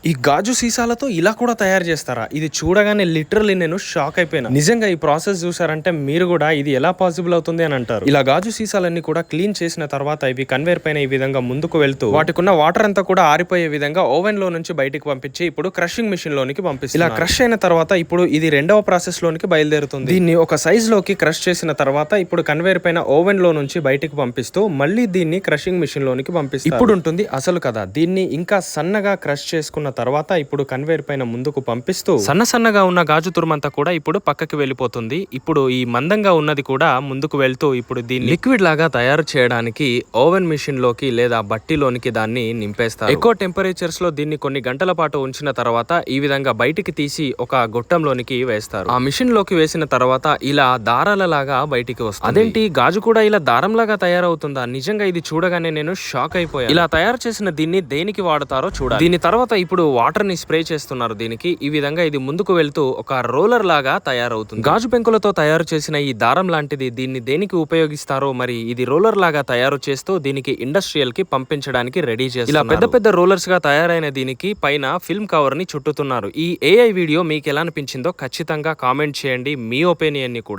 ఈ గాజు సీసాలతో ఇలా కూడా తయారు చేస్తారా? ఇది చూడగానే లిటరల్లీ నేను షాక్ అయిపోయినా. నిజంగా ఈ ప్రాసెస్ చూసారంటే మీరు కూడా ఇది ఎలా పాసిబుల్ అవుతుంది అని అంటారు. ఇలా గాజు సీసాలన్నీ కూడా క్లీన్ చేసిన తర్వాత ఇవి కన్వేర్ పైన ఈ విధంగా ముందుకు వెళ్తూ వాటికున్న వాటర్ అంతా కూడా ఆరిపోయే విధంగా ఓవెన్ లో నుంచి బయటికి పంపించి ఇప్పుడు క్రషింగ్ మిషన్ లోనికి పంపిస్తారు. ఇలా క్రష్ అయిన తర్వాత ఇప్పుడు ఇది రెండవ ప్రాసెస్ లోనికి బయలుదేరుతుంది. దీన్ని ఒక సైజ్ లోకి క్రష్ చేసిన తర్వాత ఇప్పుడు కన్వేర్ పైన ఓవెన్ లో నుంచి బయటికి పంపిస్తూ మళ్ళీ దీన్ని క్రషింగ్ మిషన్ లోనికి పంపిస్తారు. ఇప్పుడు ఉంటుంది అసలు కదా. దీన్ని ఇంకా సన్నగా క్రష్ చేసుకున్న తర్వాత ఇప్పుడు కన్వేర్ పైన ముందుకు పంపిస్తూ సన్నగా ఉన్న గాజు తురుమంతా కూడా ఇప్పుడు పక్కకి వెళ్ళిపోతుంది. ఇప్పుడు ఈ మందంగా ఉన్నది కూడా ముందుకు వెళ్తూ ఇప్పుడు దీన్ని లిక్విడ్ లాగా తయారు చేయడానికి ఓవెన్ మిషన్ లోకి లేదా బట్టిలోనికి దాన్ని నింపేస్తారు. ఎక్కువ టెంపరేచర్స్ లో దీన్ని కొన్ని గంటల పాటు ఉంచిన తర్వాత ఈ విధంగా బయటికి తీసి ఒక గొట్టంలోనికి వేస్తారు. ఆ మిషన్ లోకి వేసిన తర్వాత ఇలా దారాల లాగా బయటికి వస్తుంది. అదేంటి గాజు కూడా ఇలా దారం లాగా తయారవుతుందా? నిజంగా ఇది చూడగానే నేను షాక్ అయిపోయాను. ఇలా తయారు చేసిన దీన్ని దేనికి వాడతారో చూడాలి. దీని తర్వాత ఇప్పుడు వాటర్ ని స్ప్రే చేస్తున్నారు దీనికి. ఈ విధంగా ఇది ముందుకు వెళ్తూ ఒక రోలర్ లాగా తయారవుతుంది. గాజు పెంకులతో తయారు చేసిన ఈ దారం లాంటిది దీన్ని దేనికి ఉపయోగిస్తారో మరి ఇది రోలర్ లాగా తయారు చేస్తూ దీనికి ఇండస్ట్రియల్ కి పంపించడానికి రెడీ చేస్తారు. ఇలా పెద్ద పెద్ద రోలర్స్ గా తయారైన దీనికి పైన ఫిల్మ్ కవర్ ని చుట్టుతున్నారు. ఈ ఏఐ వీడియో మీకు ఎలా అనిపించిందో ఖచ్చితంగా కామెంట్ చేయండి, మీ ఒపీనియన్ ని కూడా.